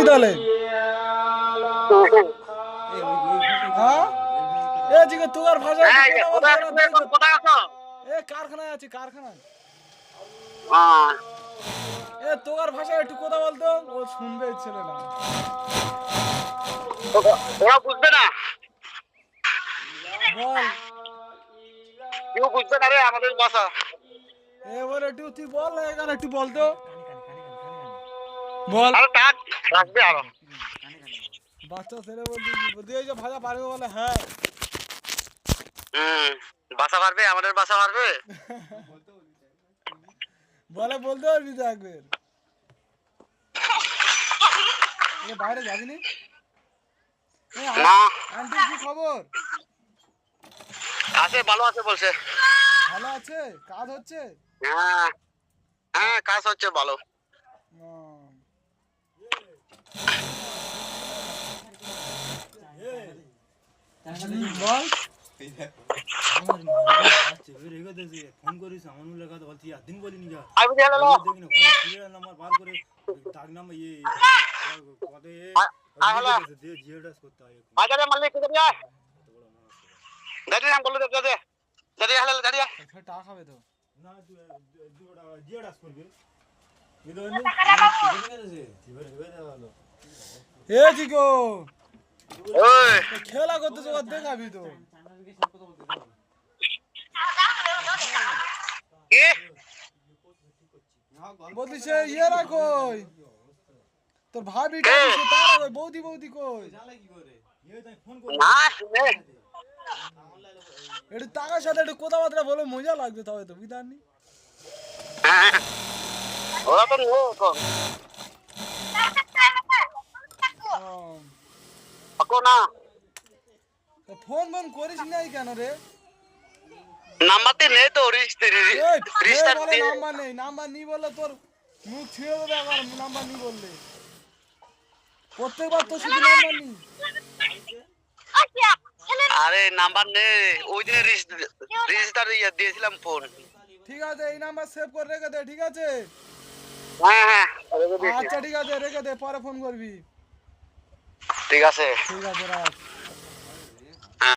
তাহলে হ্যাঁ এ জিগো তোমার ভাষা এ কারখানায় আছি কারখানায় এ তোমার ভাষা একটু কথা বলতো ও শুনবে ছেলে না ওরা বুঝবে না বল কেউ বুঝবে না রে আমাদের ভাষা এবার একটু তুই বল না এখানে একটু বলতো বল আরো টাক রাখবে আরো বাচ্চা ছেলে বলছি এই যে ভাষা পারবে বলে হ্যাঁ ভাষা পারবে আমাদের ভাষা পারবে বলে বলতে পারবি তো একবার বাইরে যাবিনি না আন্টি কি খবর আছে ভালো আছে বলছে ভালো আছে কাজ হচ্ছে হ্যাঁ হ্যাঁ কাজ হচ্ছে ভালো বল ফোন করিস আমার লেখা তো বলছি দিন বলিনি যা আমি গেল দেখিনি ঘরে সিরিয়াল নাম্বার বার করে ডাক নাম্বার কত দিয়ে জিওডাস করতে হয় আজারে মালিক কোথা দিয়ে দাদি নাম বললো দাদি দাদি হালে দাদি টাকা খাবে তো না জিওডাস করবে এ জিগো ওই খেলা করতে তো দেখাবি তো কি বলছি সে ইয়েরা কই তোর ভাবি কই তারা কই বৌদি বৌদি কই না শুনে একটু টাকার সাথে একটু কথাবার্তা বলে মজা লাগবে তবে তো বিধান নি ওরা তো নো তো না ফোন ফোন করিস নাই কেন রে নাম্বারটি নেই তো রিস্টার নাম্বার নেই নাম্বার নি বললে তোর মুখ ছুঁয়ে দেবে আবার নাম্বার নি বললে প্রত্যেকবার তো শুধু নাম্বার নি আরে নাম্বার নেই ওই দিনে রেজিস্টার দিয়েছিলাম ফোন ঠিক আছে এই নাম্বার সেভ করে রেখে দে ঠিক আছে হ্যাঁ হ্যাঁ আচ্ছা ঠিক আছে রেখে দে পরে ফোন করবি ঠিক আছে ঠিক আছে রাখ